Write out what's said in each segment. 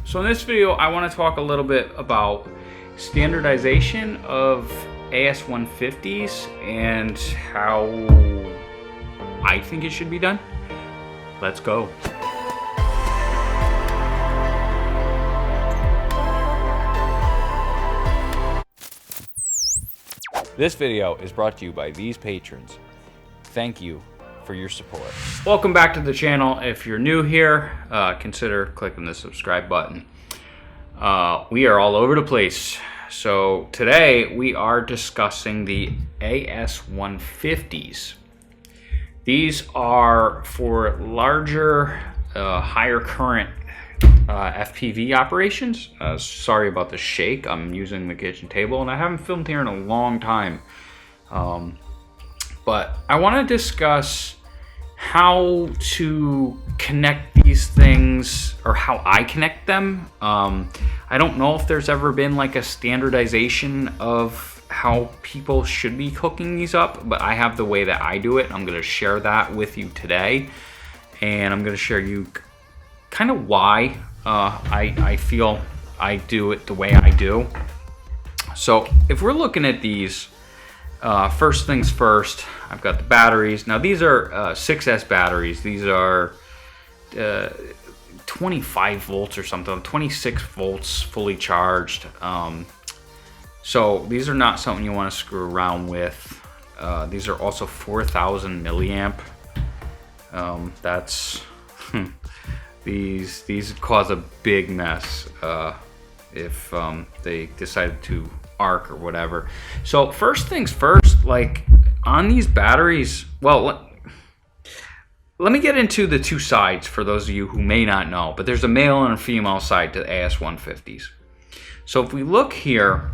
So in this video, I want to talk a little bit about standardization of AS150s and how I think it should be done. Let's go. This video is brought to you by these patrons. Thank you for your support. Welcome back to the channel. If you're new here, consider clicking the subscribe button. We are all over the place. So today we are discussing the AS150s. These are for larger, higher current FPV operations. Sorry about the shake. I'm using the kitchen table and I haven't filmed here in a long time. But I want to discuss how to connect these things, or how I connect them. I don't know if there's ever been like a standardization of how people should be hooking these up, but I have the way that I do it. I'm going to share that with you today, and I'm going to share you kind of why I feel I do it the way I do. So if we're looking at these, first things first, I've got the batteries. Now these are 6S batteries. These are 25 volts or something, 26 volts fully charged. So these are not something you want to screw around with. These are also 4,000 milliamp. That's these cause a big mess if they decided to arc or whatever. So first things first, like on these batteries, well, let me get into the two sides for those of you who may not know, but there's a male and a female side to AS150s. So if we look here,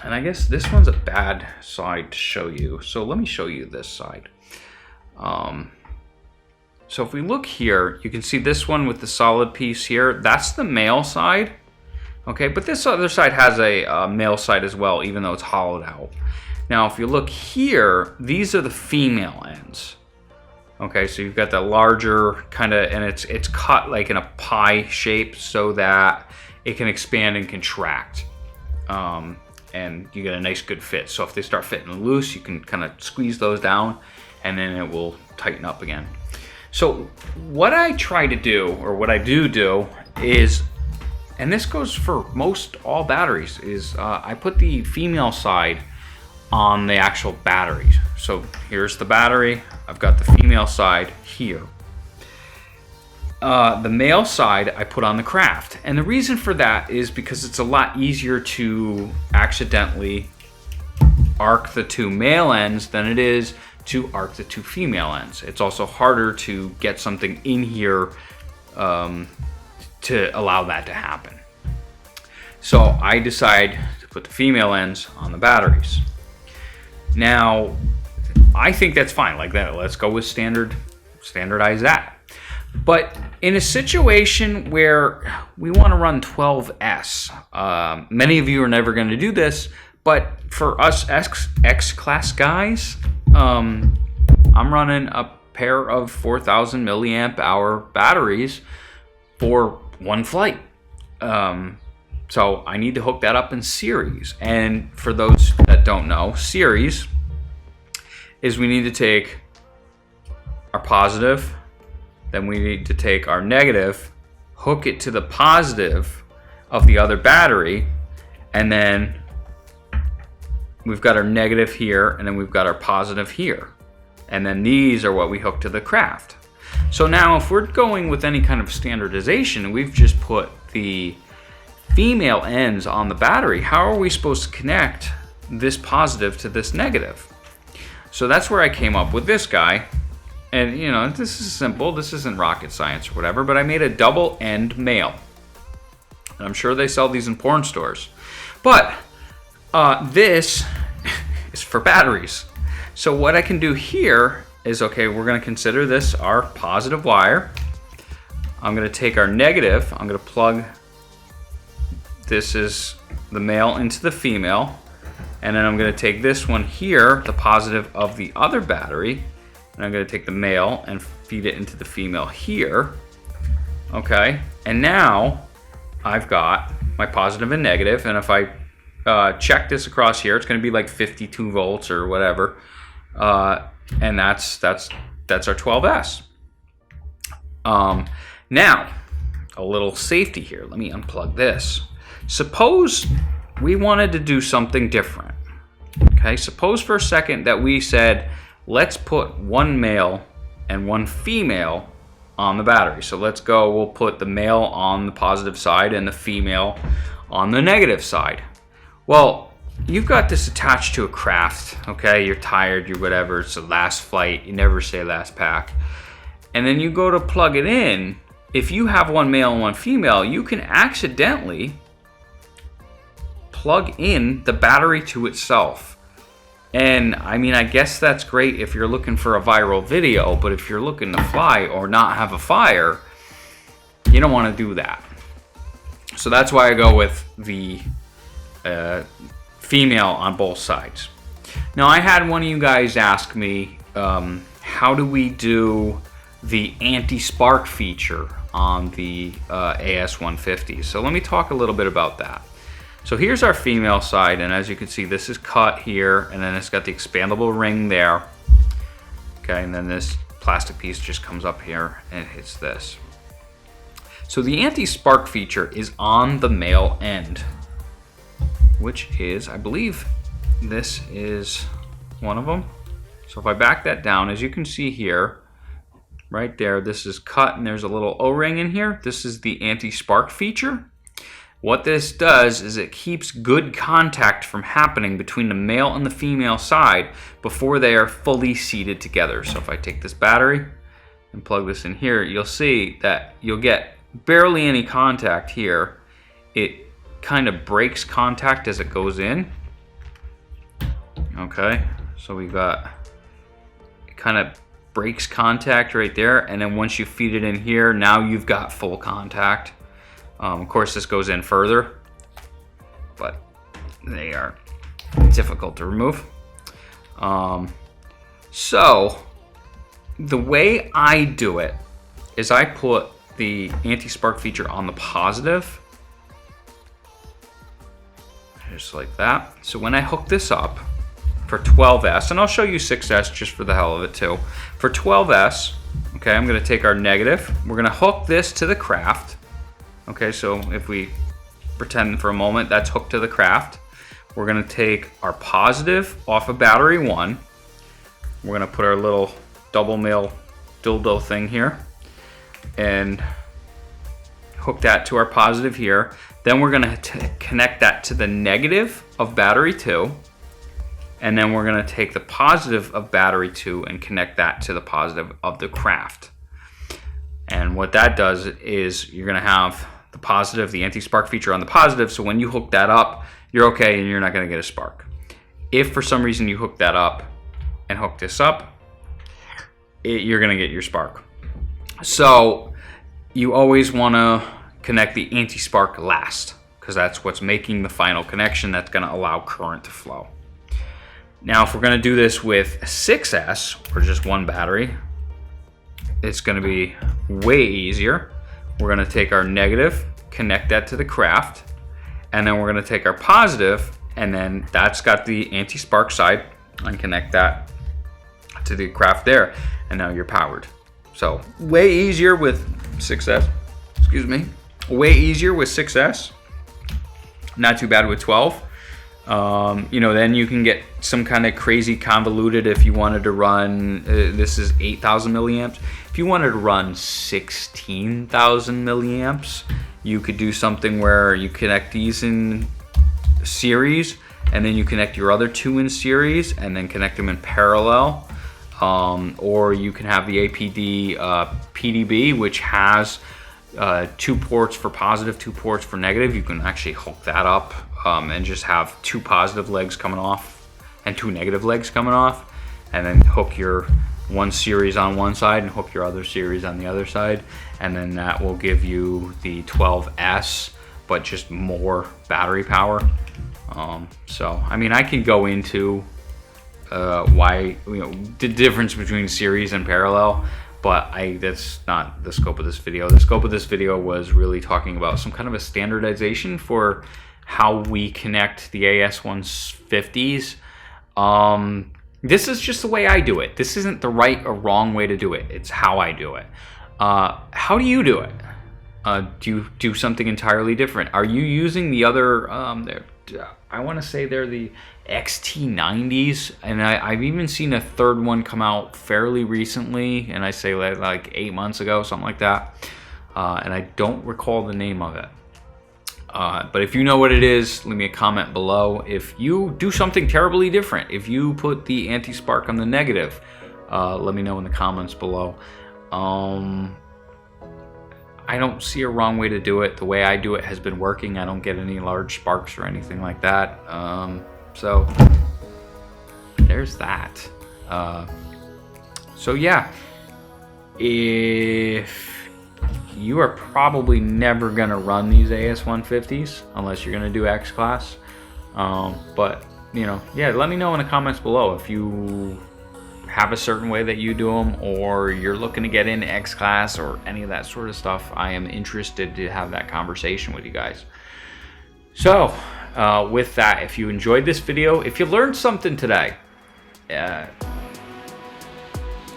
and I guess this one's a bad side to show you, so let me show you this side. So if we look here, you can see this one with the solid piece here, that's the male side. Okay, but this other side has a male side as well, even though it's hollowed out. Now, if you look here, these are the female ends. Okay, so you've got the larger kind of, and it's cut like in a pie shape so that it can expand and contract. And you get a nice good fit. So if they start fitting loose, you can kind of squeeze those down and then it will tighten up again. So what I try to do, or what I do is, and this goes for most all batteries, is I put the female side on the actual batteries. So here's the battery, I've got the female side here. The male side I put on the craft. And the reason for that is because it's a lot easier to accidentally arc the two male ends than it is to arc the two female ends. It's also harder to get something in here to allow that to happen. So I decide to put the female ends on the batteries. Now, I think that's fine like that. Let's go with standardize that. But in a situation where we want to run 12S, many of you are never going to do this, but for us X-class guys, I'm running a pair of 4,000 milliamp hour batteries for one flight. So I need to hook that up in series. And for those that don't know, series is we need to take our positive, then we need to take our negative, hook it to the positive of the other battery, and then we've got our negative here, and then we've got our positive here. And then these are what we hook to the craft. So now if we're going with any kind of standardization, we've just put the female ends on the battery, how are we supposed to connect this positive to this negative? So that's where I came up with this guy. And you know, this is simple, this isn't rocket science or whatever, but I made a double end male. And I'm sure they sell these in porn stores. But this is for batteries. So what I can do here is, okay, we're gonna consider this our positive wire. I'm gonna take our negative, I'm gonna plug, this is the male into the female, and then I'm gonna take this one here, the positive of the other battery, and I'm gonna take the male and feed it into the female here. Okay, and now I've got my positive and negative, and if I check this across here, it's going to be like 52 volts or whatever, and that's our 12S. Now, a little safety here. Let me unplug this. Suppose we wanted to do something different. Okay, suppose for a second that we said, let's put one male and one female on the battery. So let's go, we'll put the male on the positive side and the female on the negative side. Well, you've got this attached to a craft, okay? You're tired, you're whatever, it's the last flight, you never say last pack. And then you go to plug it in. If you have one male and one female, you can accidentally plug in the battery to itself. And I mean, I guess that's great if you're looking for a viral video, but if you're looking to fly or not have a fire, you don't want to do that. So that's why I go with the female on both sides. Now, I had one of you guys ask me, how do we do the anti-spark feature on the AS150? So let me talk a little bit about that. So here's our female side, and as you can see, this is cut here, and then it's got the expandable ring there. Okay, and then this plastic piece just comes up here and hits this. So the anti-spark feature is on the male end, which is, I believe, this is one of them. So if I back that down, as you can see here, right there, this is cut, and there's a little O-ring in here. This is the anti-spark feature. What this does is it keeps good contact from happening between the male and the female side before they are fully seated together. So if I take this battery and plug this in here, you'll see that you'll get barely any contact here. It kind of breaks contact as it goes in. Okay, so we got, it kind of breaks contact right there, and then once you feed it in here, now you've got full contact. Of course, this goes in further, but they are difficult to remove. So the way I do it is I put the anti-spark feature on the positive, just like that. So when I hook this up for 12S, and I'll show you 6S just for the hell of it too. For 12S, okay, I'm going to take our negative. We're going to hook this to the craft. Okay, so if we pretend for a moment that's hooked to the craft, we're going to take our positive off of battery 1. We're going to put our little double male dildo thing here and hook that to our positive here. Then we're going to connect that to the negative of battery 2. And then we're going to take the positive of battery 2 and connect that to the positive of the craft. And what that does is you're going to have the positive, the anti-spark feature on the positive, so when you hook that up, you're okay and you're not going to get a spark. If for some reason you hook that up and hook this up, you're going to get your spark. So you always want to connect the anti-spark last, because that's what's making the final connection that's going to allow current to flow. Now, if we're going to do this with 6S, or just one battery, it's going to be way easier. We're going to take our negative, connect that to the craft, and then we're going to take our positive, and then that's got the anti-spark side, and connect that to the craft there, and now you're powered. So way easier with 6S. Excuse me. Way easier with 6S. Not too bad with 12. Then you can get some kind of crazy convoluted if you wanted to run, this is 8,000 milliamps. If you wanted to run 16,000 milliamps, you could do something where you connect these in series, and then you connect your other two in series, and then connect them in parallel. Or you can have the APD PDB, which has 2 ports for positive, 2 ports for negative. You can actually hook that up and just have 2 positive legs coming off and 2 negative legs coming off, and then hook your one series on one side and hook your other series on the other side, and then that will give you the 12S, but just more battery power. So I mean, I can go into why, the difference between series and parallel, but that's not the scope of this video. The scope of this video was really talking about some kind of a standardization for how we connect the AS150s. This is just the way I do it. This isn't the right or wrong way to do it. It's how I do it. How do you do it? Do you do something entirely different? Are you using the other, I want to say they're the XT90s, and I've even seen a third one come out fairly recently, and I say like 8 months ago, something like that, and I don't recall the name of it. But if you know what it is, leave me a comment below. If you do something terribly different, if you put the anti-spark on the negative, let me know in the comments below. I don't see a wrong way to do it. The way I do it has been working. I don't get any large sparks or anything like that. So there's that. So yeah, if you are probably never gonna run these AS150s unless you're gonna do X class. But you know, yeah, let me know in the comments below if you have a certain way that you do them, or you're looking to get into X class or any of that sort of stuff. I am interested to have that conversation with you guys. So with that, if you enjoyed this video, if you learned something today,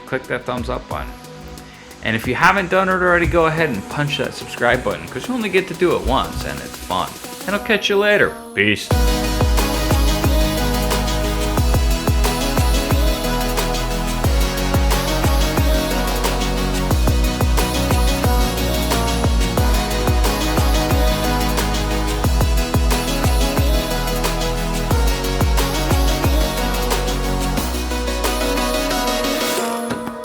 click that thumbs up button. And if you haven't done it already, go ahead and punch that subscribe button, because you only get to do it once and it's fun. And I'll catch you later. Peace.